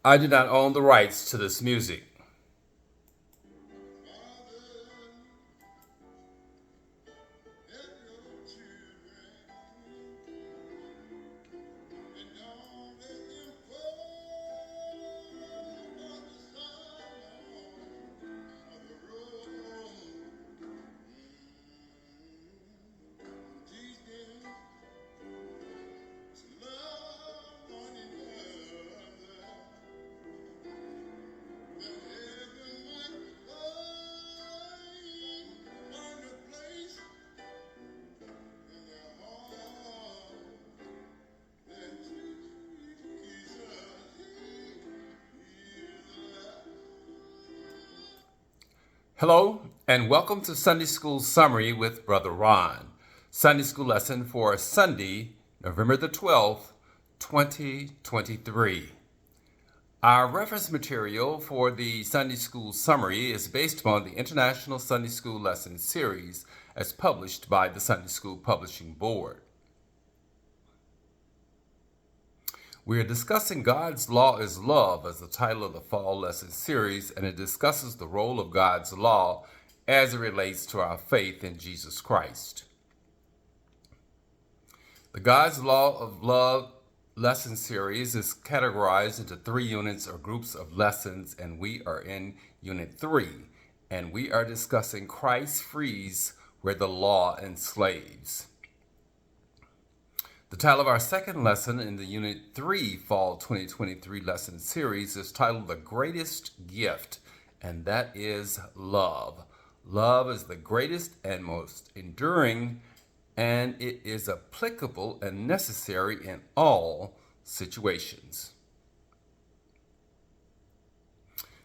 I do not own the rights to this music. Hello, and welcome to Sunday School Summary with Brother Ron. Sunday School lesson for Sunday, November the 12th, 2023. Our reference material for the Sunday School Summary is based upon the International Sunday School Lesson Series as published by the Sunday School Publishing Board. We are discussing God's Law is Love as the title of the fall lesson series, and it discusses the role of God's law as it relates to our faith in Jesus Christ. The God's Law of Love lesson series is categorized into 3 units or groups of lessons, and we are in Unit 3, and we are discussing Christ frees where the law enslaves. The title of our second lesson in the Unit 3 Fall 2023 lesson series is titled The Greatest Gift, and that is love. Love is the greatest and most enduring, and it is applicable and necessary in all situations.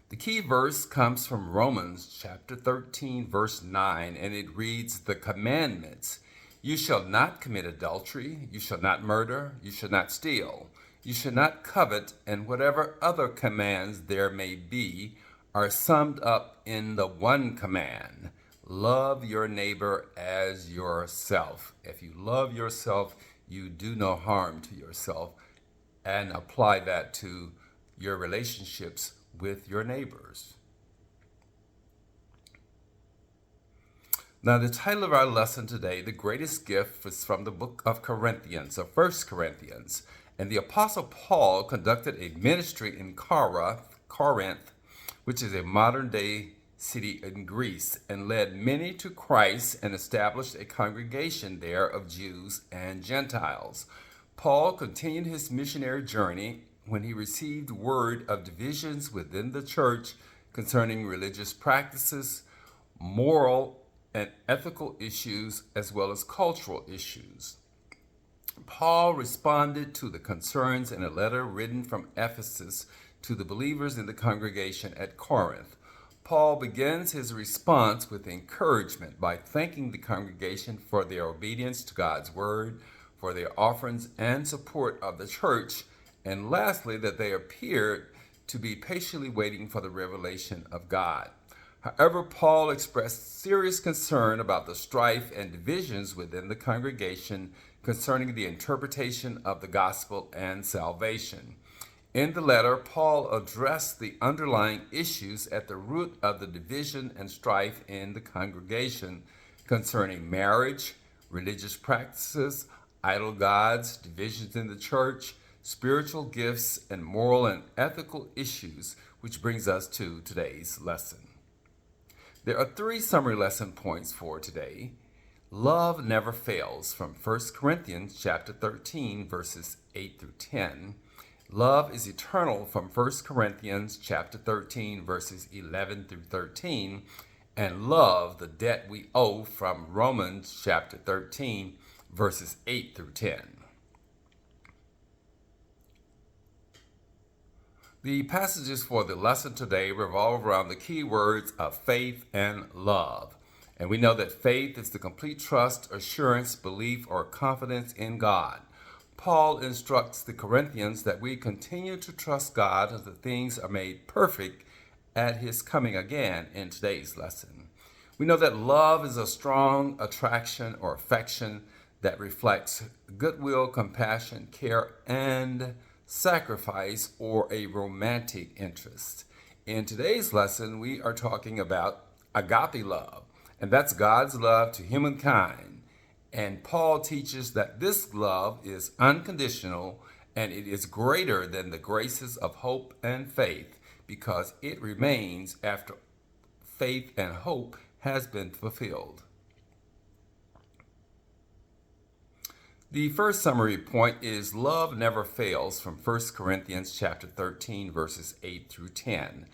The key verse comes from Romans chapter 13, verse 9, and it reads, "The commandments: you shall not commit adultery, you shall not murder, you shall not steal, you shall not covet, and whatever other commands there may be are summed up in the one command: love your neighbor as yourself." If you love yourself, you do no harm to yourself, and apply that to your relationships with your neighbors. Now, the title of our lesson today, The Greatest Gift, is from the book of Corinthians, or 1 Corinthians. And the Apostle Paul conducted a ministry in Corinth, which is a modern-day city in Greece, and led many to Christ and established a congregation there of Jews and Gentiles. Paul continued his missionary journey when he received word of divisions within the church concerning religious practices, moral and ethical issues, as well as cultural issues. Paul responded to the concerns in a letter written from Ephesus to the believers in the congregation at Corinth. Paul begins his response with encouragement by thanking the congregation for their obedience to God's word, for their offerings and support of the church, and lastly, that they appeared to be patiently waiting for the revelation of God. However, Paul expressed serious concern about the strife and divisions within the congregation concerning the interpretation of the gospel and salvation. In the letter, Paul addressed the underlying issues at the root of the division and strife in the congregation concerning marriage, religious practices, idol gods, divisions in the church, spiritual gifts, and moral and ethical issues, which brings us to today's lesson. There are 3 summary lesson points for today. Love never fails, from 1 Corinthians chapter 13, verses 8 through 10. Love is eternal, from 1 Corinthians chapter 13, verses 11 through 13. And love, the debt we owe, from Romans chapter 13, verses 8 through 10. The passages for the lesson today revolve around the key words of faith and love. And we know that faith is the complete trust, assurance, belief, or confidence in God. Paul instructs the Corinthians that we continue to trust God until things are made perfect at his coming again in today's lesson. We know that love is a strong attraction or affection that reflects goodwill, compassion, care, and sacrifice, or a romantic interest. In today's lesson, we are talking about agape love, and that's God's love to humankind. And Paul teaches that this love is unconditional and it is greater than the graces of hope and faith because it remains after faith and hope has been fulfilled. The first summary point is love never fails from 1 Corinthians chapter 13 verses 8 through 10.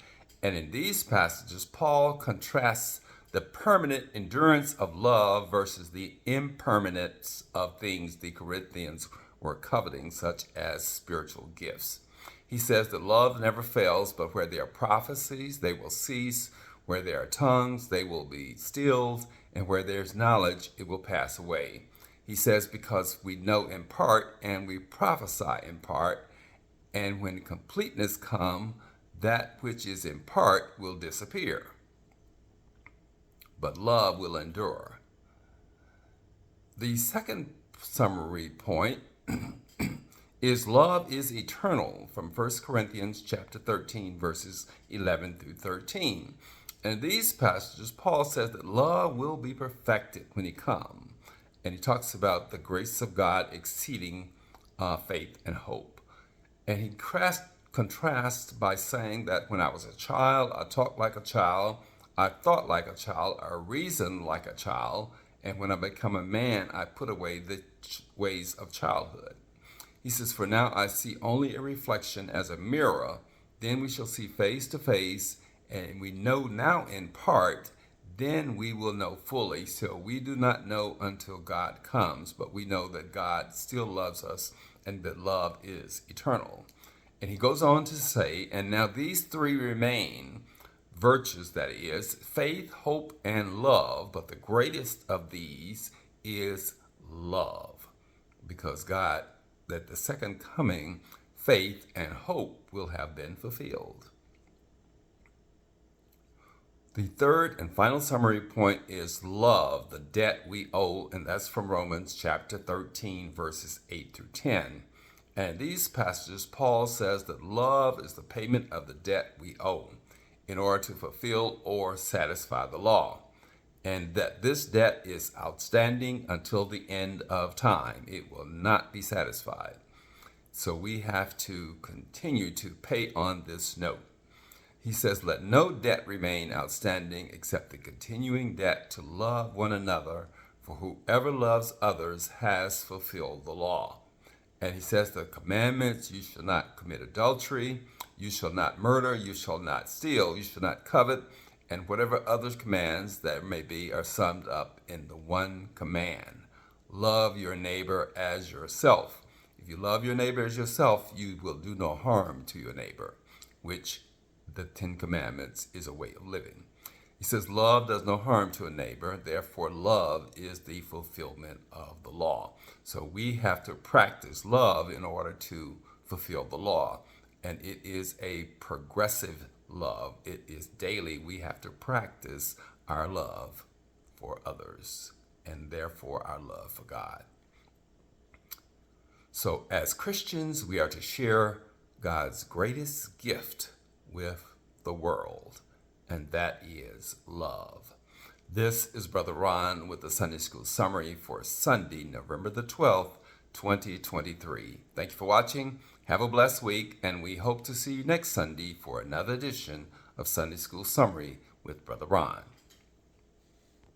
And in these passages, Paul contrasts the permanent endurance of love versus the impermanence of things the Corinthians were coveting, such as spiritual gifts. He says that love never fails, but where there are prophecies, they will cease. Where there are tongues, they will be stilled. And where there's knowledge, it will pass away. He says because we know in part and we prophesy in part, and when completeness comes, that which is in part will disappear. But love will endure. The second summary point is love is eternal from 1 Corinthians chapter 13 verses 11 through 13. And in these passages, Paul says that love will be perfected when he comes. And he talks about the grace of God exceeding faith and hope. And he contrasts by saying that when I was a child, I talked like a child, I thought like a child, I reasoned like a child, and when I become a man, I put away the ways of childhood. He says, for now I see only a reflection as a mirror, then we shall see face to face, and we know now in part, then we will know fully. So we do not know until God comes, but we know that God still loves us and that love is eternal. And he goes on to say, and now these three remain, virtues that is, faith, hope, and love, but the greatest of these is love. Because God, that the second coming, faith and hope will have been fulfilled. The third and final summary point is love, the debt we owe, and that's from Romans chapter 13, verses 8 through 10. And in these passages, Paul says that love is the payment of the debt we owe in order to fulfill or satisfy the law, and that this debt is outstanding until the end of time. It will not be satisfied. So we have to continue to pay on this note. He says, let no debt remain outstanding except the continuing debt to love one another, for whoever loves others has fulfilled the law. And he says the commandments, you shall not commit adultery, you shall not murder, you shall not steal, you shall not covet, and whatever other commands there may be are summed up in the one command. Love your neighbor as yourself. If you love your neighbor as yourself, you will do no harm to your neighbor, which the Ten Commandments is a way of living. He says love does no harm to a neighbor, therefore love is the fulfillment of the law. So we have to practice love in order to fulfill the law. And it is a progressive love. It is daily. We have to practice our love for others and therefore our love for God. So as Christians, we are to share God's greatest gift with the world, and that is love. This is Brother Ron with the Sunday School Summary for Sunday, November the 12th, 2023. Thank you for watching. Have a blessed week, and we hope to see you next Sunday for another edition of Sunday School Summary with Brother Ron.